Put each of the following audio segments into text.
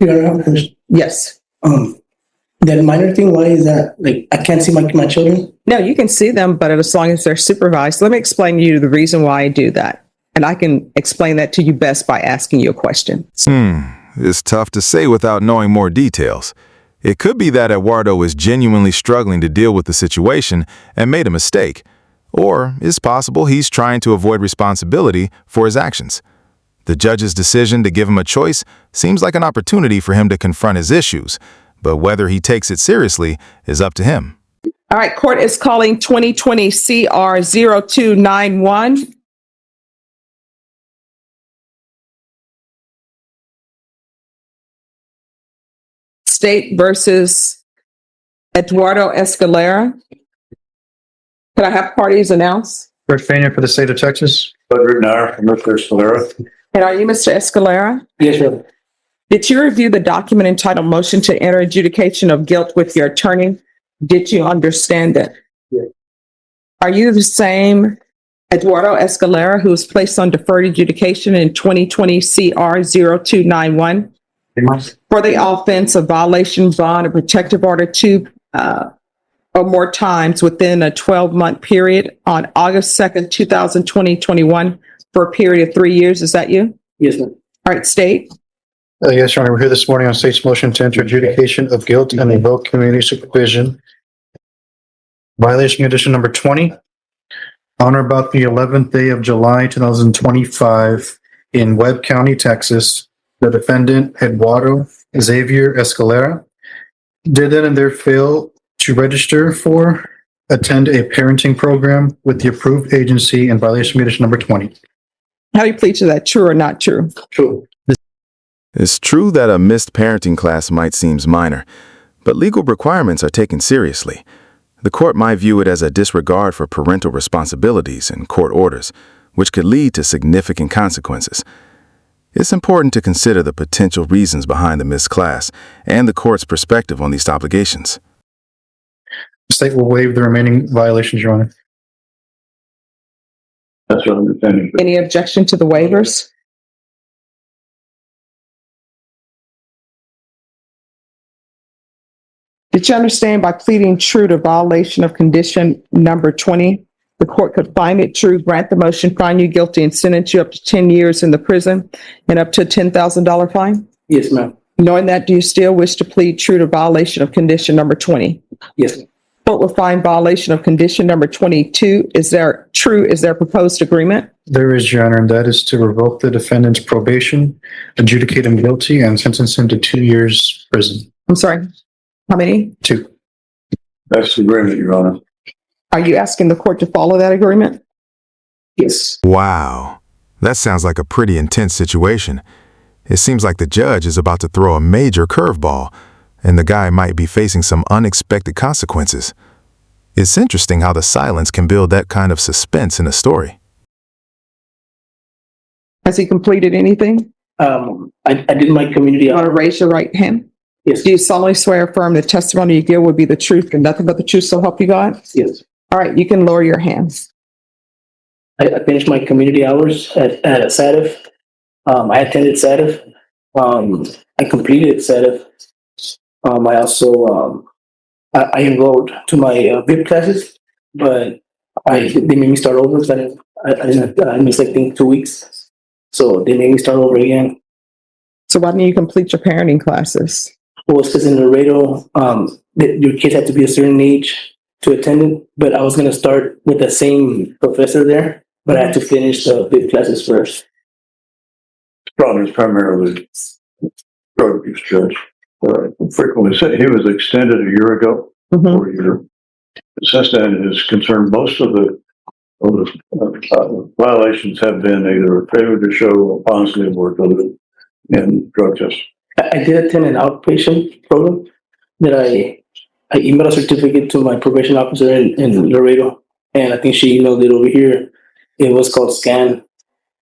Your Honor, I have a question. Yes. That minor thing, why is that? Like, I can't see my children? No, you can see them, but as long as they're supervised. Let me explain to you the reason why I do that. And I can explain that to you best by asking you a question. It's tough to say without knowing more details. It could be that Eduardo is genuinely struggling to deal with the situation and made a mistake. Or it's possible he's trying to avoid responsibility for his actions. The judge's decision to give him a choice seems like an opportunity for him to confront his issues, but whether he takes it seriously is up to him. All right, court is calling 2020 CR 0291. State versus Eduardo Escalera. Could I have parties announced? Brett Fania for the state of Texas. Frederick Nair from Mr. Escalera. And are you Mr. Escalera? Yes, sir. Did you review the document entitled Motion to Enter Adjudication of Guilt with your attorney? Did you understand it? Yes. Are you the same Eduardo Escalera who was placed on deferred adjudication in 2020 CR 0291 for the offense of violation of bond or protective order 2 or more times within a 12-month period on August 2nd, 2021 for a period of 3 years? Is that you? Yes, ma'am. All right, state. Yes, Your Honor, we're here this morning on state's motion to enter adjudication of guilt and invoke community supervision. Violation condition number 20. On or about the 11th day of July, 2025 in Webb County, Texas, the defendant, Eduardo Xavier Escalera, did then and there fail to register for, attend a parenting program with the approved agency in violation condition number 20. How do you plead to that? True or not true? True. It's true that a missed parenting class might seem minor, but legal requirements are taken seriously. The court might view it as a disregard for parental responsibilities and court orders, which could lead to significant consequences. It's important to consider the potential reasons behind the missed class and the court's perspective on these obligations. The state will waive the remaining violations, Your Honor. That's what I'm understanding. Any objection to the waivers? Did you understand by pleading true to violation of condition number 20, the court could find it true, grant the motion, find you guilty, and sentence you up to 10 years in the prison and up to a $10,000 fine? Yes, ma'am. Knowing that, do you still wish to plead true to violation of condition number 20? Yes, ma'am. Court will find violation of condition number 22. Is there proposed agreement? There is, Your Honor, and that is to revoke the defendant's probation, adjudicate him guilty, and sentence him to 2 years prison. I'm sorry, how many? 2. That's the agreement, Your Honor. Are you asking the court to follow that agreement? Yes. Wow, that sounds like a pretty intense situation. It seems like the judge is about to throw a major curveball, and the guy might be facing some unexpected consequences. It's interesting how the silence can build that kind of suspense in a story. Has he completed anything? I did my community You want to hour. raise your right hand? Yes. Do you solemnly swear or affirm the testimony you give will be the truth and nothing but the truth, so help you God? Yes. All right, you can lower your hands. I finished my community hours at SADF. I attended SADF. I completed SADF. I also I enrolled to my VIP classes, but they made me start over because I missed, I think, 2 weeks. So they made me start over again. So why didn't you complete your parenting classes? Well, it's because in Laredo, your kids have to be a certain age to attend it, but I was going to start with the same professor there, but I had to finish the VIP classes first. Problem is primarily drug abuse judge. Frequently, he was extended a year ago, for a year. Since then, it has concerned most of the violations have been either a failure to show a positive or diluted in drug tests. I did attend an outpatient program that I emailed a certificate to my probation officer in Laredo, and I think she emailed it over here. It was called SCAN,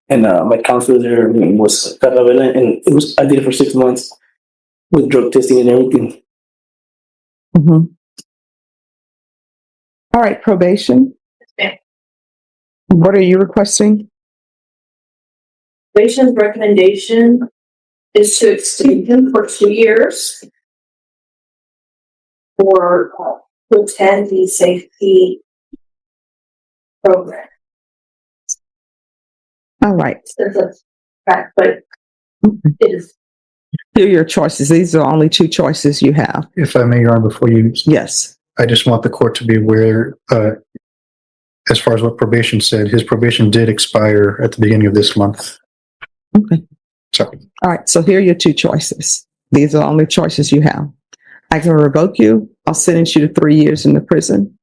and my counselor there was Carlavela, and I did it for 6 months with drug testing and everything. All right, probation. What are you requesting? Probation's recommendation is to extend him for 2 years or to attend the safety program. All right. There's a fact, but it is Here are your choices. These are the only two choices you have. If I may, Your Honor, before you, Yes. I just want the court to be aware, as far as what probation said, his probation did expire at the beginning of this month. Okay. Sorry. All right. So here are your two choices. These are the only choices you have. I can revoke you. I'll sentence you to 3 years in the prison.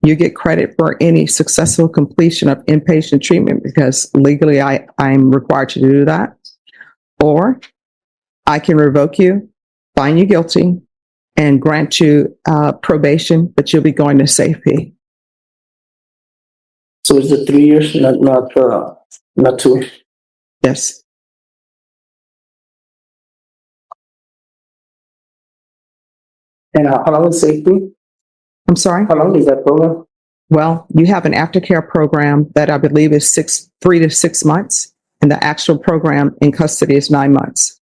You get credit for any successful completion of inpatient treatment because legally I'm required to do that. Or I can revoke you, find you guilty, and grant you probation, but you'll be going to safety. So it's the 3 years, not 2. Yes. And how long is safety? I'm sorry. How long is that program? Well, you have an aftercare program that I believe is 3 to 6 months, and the actual program in custody is 9 months.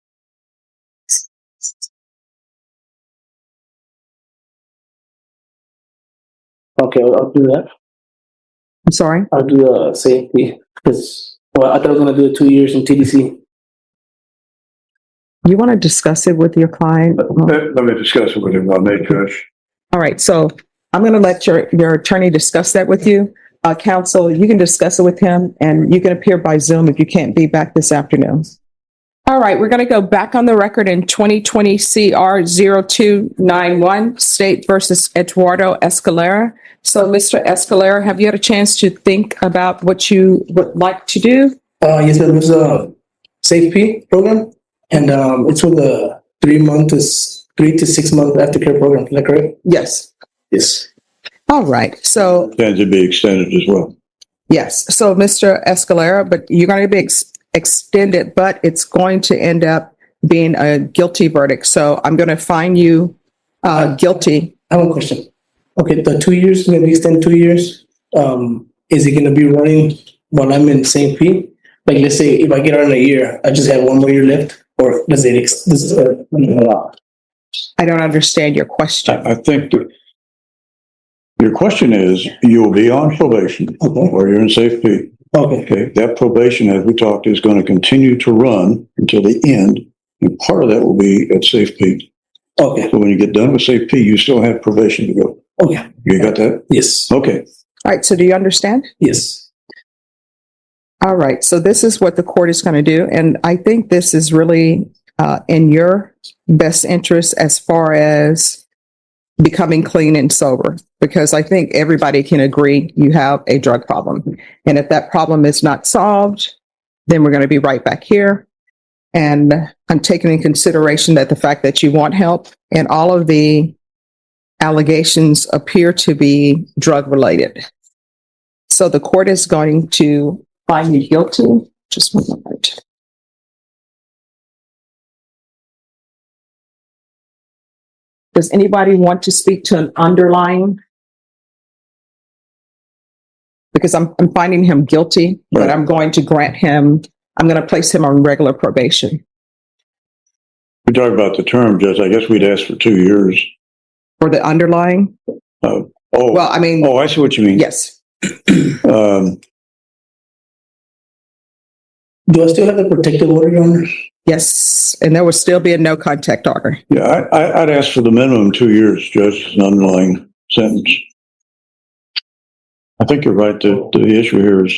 Okay, I'll do that. I'm sorry. I'll do the safety because I thought I was gonna do the 2 years in TDC. You want to discuss it with your client? Let me discuss it with him, I may, Judge. All right. So I'm going to let your attorney discuss that with you. Counsel, you can discuss it with him and you can appear by Zoom if you can't be back this afternoon. All right. We're going to go back on the record in 2020 CR 0291, State versus Eduardo Escalera. So, Mr. Escalera, have you had a chance to think about what you would like to do? Yes, ma'am. There's a safety program, and it's with a 3 to 6 month aftercare program. Is that correct? Yes. Yes. All right. So, And to be extended as well. yes. So, Mr. Escalera, but you're going to be extended, but it's going to end up being a guilty verdict. So, I'm going to find you guilty. I have a question. Okay, the 2 years is gonna be extended 2 years. Is it gonna be running while I'm in St. Pete? Like, let's say if I get out in a year, I just have 1 more year left, or does it? I don't understand your question. I think that your question is, you will be on probation Okay. or you're in safety. Okay. Okay, that probation, as we talked, is going to continue to run until the end. And part of that will be at safety. Okay. So when you get done with safety, you still have probation to go. Okay. You got that? Yes. Okay. All right. So, do you understand? Yes. All right. So, this is what the court is going to do. And I think this is really in your best interest as far as becoming clean and sober, because I think everybody can agree you have a drug problem. And if that problem is not solved, then we're going to be right back here. And I'm taking in consideration that the fact that you want help and all of the allegations appear to be drug related. So the court is going to find you guilty. Just 1 moment. Does anybody want to speak to an underlying? Because I'm finding him guilty, but Right. I'm going to place him on regular probation. We talked about the term, Judge. I guess we'd ask for 2 years. For the underlying? Well, I mean, I see what you mean. yes. Um, Do I still have the protective order, Your Honor? Yes. And there will still be a no contact order. yeah, I'd ask for the minimum 2 years, Judge, as an underlying sentence. I think you're right. The issue here is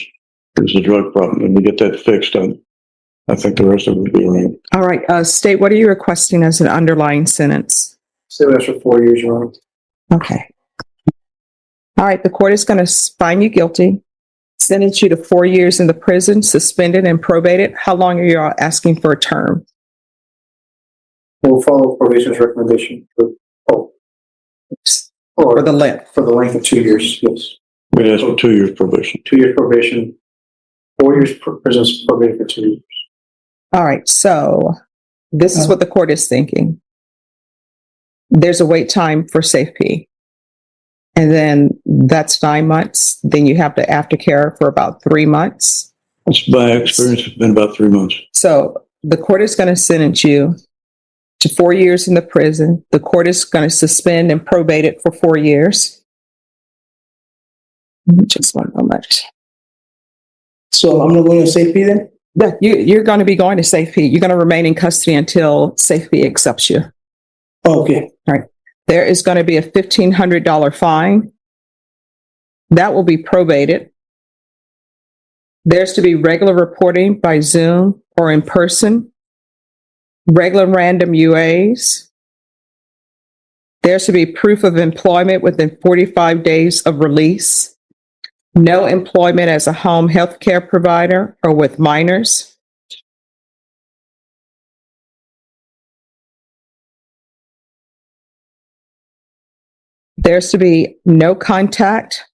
the drug problem. And we get that fixed, I think the rest of it will be all right. All right. State, what are you requesting as an underlying sentence? Still has for 4 years, Your Honor. Okay. All right. The court is going to find you guilty, sentence you to 4 years in the prison, suspended and probated. How long are you all asking for a term? We'll follow probation's recommendation For the length. for the length of 2 years. Yes. We'd ask for 2 years probation. 2 years probation, 4 years prison probation for 2 years. All right. So this is what the court is thinking. There's a wait time for safety. And then that's 9 months. Then you have the aftercare for about 3 months. That's my experience. It's been about 3 months. So the court is going to sentence you to 4 years in the prison. The court is going to suspend and probate it for 4 years. Just one moment. So I'm not going to safety then? Yeah, you're going to be going to safety. You're going to remain in custody until safety accepts you. Oh, okay. There is going to be a $1,500 fine. That will be probated. There's to be regular reporting by Zoom or in person, regular random UAs. There's to be proof of employment within 45 days of release. No employment as a home health care provider or with minors. There's to be no contact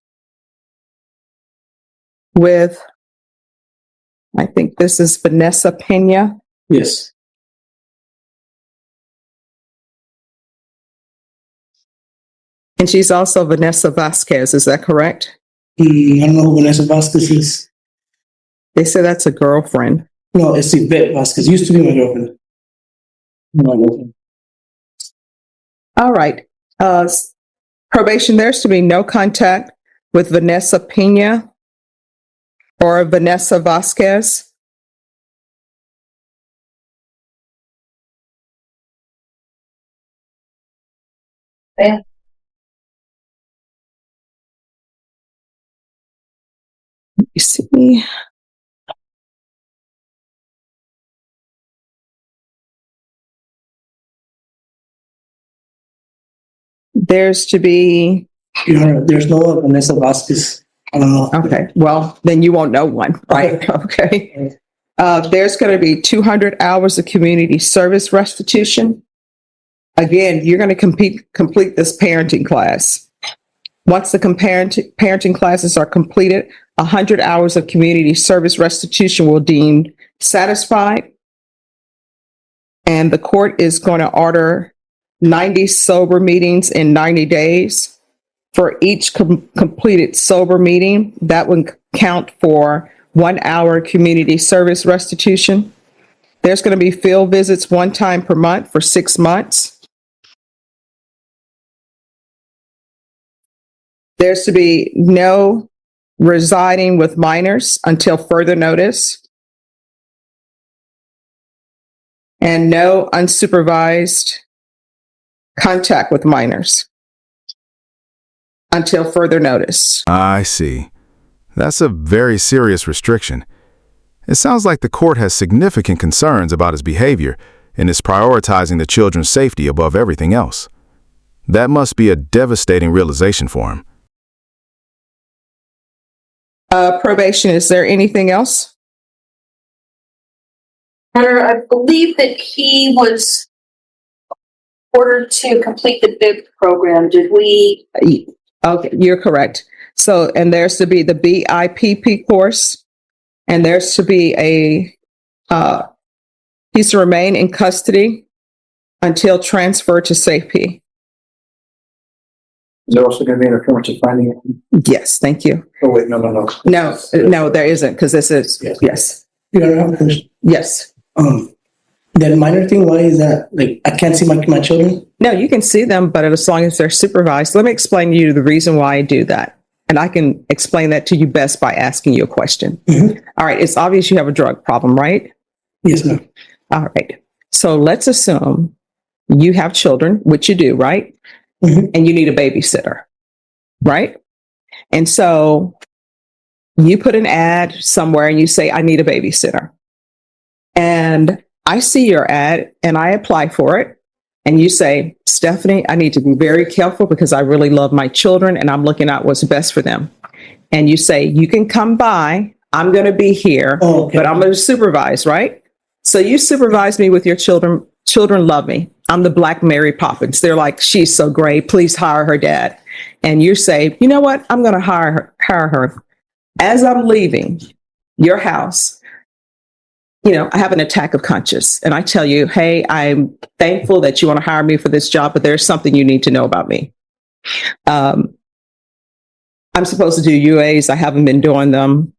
with, I think this is Vanessa Pena. Yes. And she's also Vanessa Vasquez, is that correct? I don't know who Vanessa Vasquez is. They say that's a girlfriend. No, it's Yvette Vasquez. Used to be my girlfriend. My girlfriend. All right. Probation, there's to be no contact with Vanessa Pena or Vanessa Vasquez. Yeah. You see? There's to be, There's no Vanessa Vasquez. I don't know. okay, well, then you won't know one, right? Okay. There's going to be 200 hours of community service restitution. Again, you're going to complete this parenting class. Once the parenting classes are completed, 100 hours of community service restitution will deem satisfied. And the court is going to order 90 sober meetings in 90 days. For each completed sober meeting, that would count for 1 hour community service restitution. There's going to be field visits 1 time per month for 6 months. There's to be no residing with minors until further notice. And no unsupervised contact with minors until further notice. I see. That's a very serious restriction. It sounds like the court has significant concerns about his behavior and is prioritizing the children's safety above everything else. That must be a devastating realization for him. Probation, is there anything else? I believe that he was ordered to complete the BIP program. Did we? Okay, you're correct. So, and there's to be the BIPP course, and there's to be he's to remain in custody until transferred to safety. Is there also going to be an affirmative finding? Yes, thank you. Oh, wait, no. No, there isn't, because this is, yes. You don't have a question? Yes. That minor thing, why is that? Like, I can't see my children? No, you can see them, but as long as they're supervised. Let me explain to you the reason why I do that. And I can explain that to you best by asking you a question. Mm-hmm. All right, it's obvious you have a drug problem, right? Yes, ma'am. All right. So let's assume you have children, which you do, right? Mm-hmm. And you need a babysitter, right? And so you put an ad somewhere and you say, I need a babysitter. And I see your ad and I apply for it. And you say, Stephanie, I need to be very careful because I really love my children and I'm looking out what's best for them. And you say, you can come by. I'm going to be here, but I'm going to supervise, right? So you supervise me with your children. Children love me. I'm the Black Mary Poppins. They're like, she's so great. Please hire her dad. And you say, you know what? I'm going to hire her. As I'm leaving your house, I have an attack of conscience and I tell you, hey, I'm thankful that you want to hire me for this job, but there's something you need to know about me. I'm supposed to do UAs. I haven't been doing them.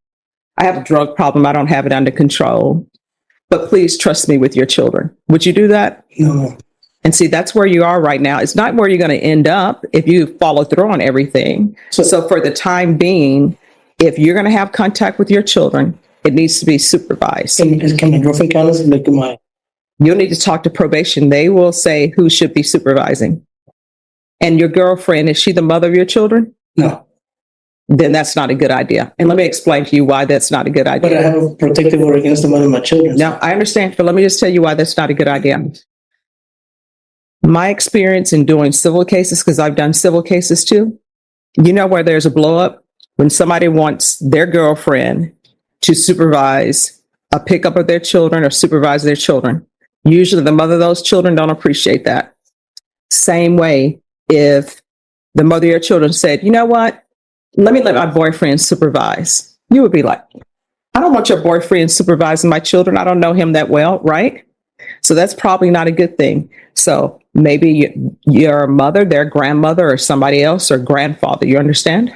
I have a drug problem. I don't have it under control. but please trust me with your children. Would you do that? No. And see, that's where you are right now. It's not where you're going to end up if you follow through on everything. So for the time being, if you're going to have contact with your children, it needs to be supervised. Can my girlfriend count as like my? You'll need to talk to probation. They will say who should be supervising. And your girlfriend, is she the mother of your children? No. Then that's not a good idea. And let me explain to you why that's not a good idea. But I have a protective order against the mother of my children. No, I understand, but let me just tell you why that's not a good idea. My experience in doing civil cases, because I've done civil cases too, you know where there's a blow up? When somebody wants their girlfriend to supervise a pickup of their children or supervise their children. Usually the mother of those children don't appreciate that. Same way, if the mother of your children said, you know what? Let me let my boyfriend supervise. You would be like, I don't want your boyfriend supervising my children. I don't know him that well, right? So that's probably not a good thing. So maybe your mother, their grandmother, or somebody else, or grandfather, you understand?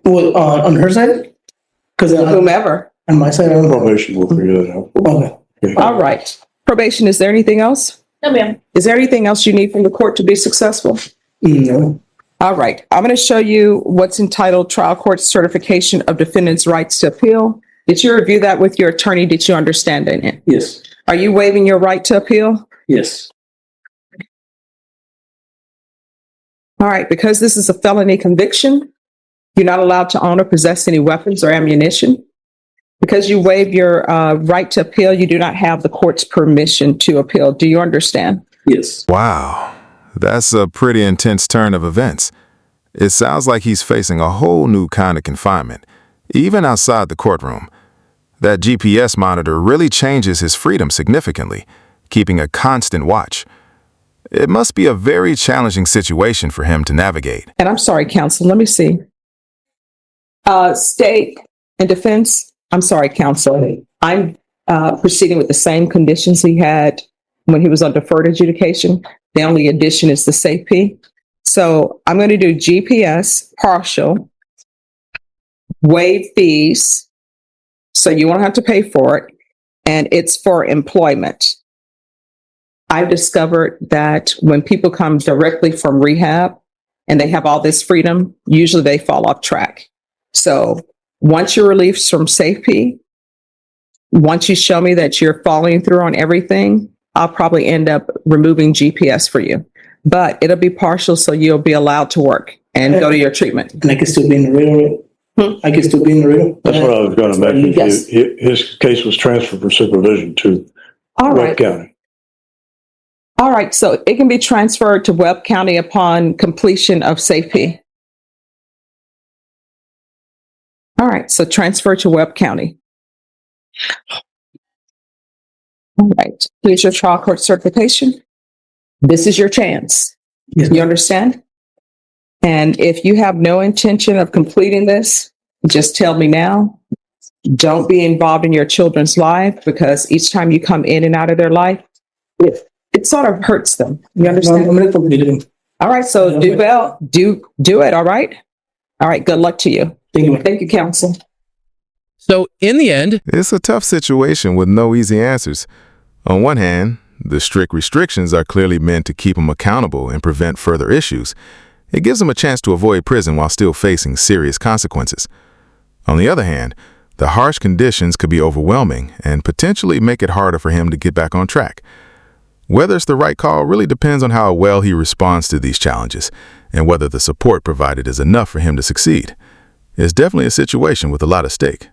Well, on her side? Because Whomever. on my side, I don't know. Probation will figure that out. Okay. All right. Probation, is there anything else? No, ma'am. Is there anything else you need from the court to be successful? No. All right. I'm going to show you what's entitled Trial Court Certification of Defendant's Rights to Appeal. Did you review that with your attorney? Did you understand it? Yes. Are you waiving your right to appeal? Yes. All right. Because this is a felony conviction, you're not allowed to own or possess any weapons or ammunition. Because you waive your right to appeal, you do not have the court's permission to appeal. Do you understand? Yes. Wow, that's a pretty intense turn of events. It sounds like he's facing a whole new kind of confinement, even outside the courtroom. That GPS monitor really changes his freedom significantly, keeping a constant watch. It must be a very challenging situation for him to navigate. And I'm sorry, counsel, let me see. State and defense, I'm sorry, counsel. I'm proceeding with the same conditions he had when he was on deferred adjudication. The only addition is the safety. So I'm going to do GPS, partial, waive fees, so you won't have to pay for it, and it's for employment. I've discovered that when people come directly from rehab and they have all this freedom, usually they fall off track. So once you're released from safety, once you show me that you're following through on everything, I'll probably end up removing GPS for you. But it'll be partial, so you'll be allowed to work and go to your treatment. And I can still be in the radar. I can still be in the radar. That's what I was going to mention. Yes. His case was transferred for supervision to All Webb right. County. All right. So it can be transferred to Webb County upon completion of safety. All right. So transfer to Webb County. All right. Here's your trial court certification. This is your chance. Yes. You understand? And if you have no intention of completing this, just tell me now. Don't be involved in your children's life, because each time you come in and out of their life, it sort of hurts them. You understand? I'm going to complete it. All right. So do well. Do it. All right. All right. Good luck to you. Thank you. Thank you, counsel. So in the end, It's a tough situation with no easy answers. On one hand, the strict restrictions are clearly meant to keep him accountable and prevent further issues. It gives him a chance to avoid prison while still facing serious consequences. On the other hand, the harsh conditions could be overwhelming and potentially make it harder for him to get back on track. Whether it's the right call really depends on how well he responds to these challenges and whether the support provided is enough for him to succeed. It's definitely a situation with a lot at stake.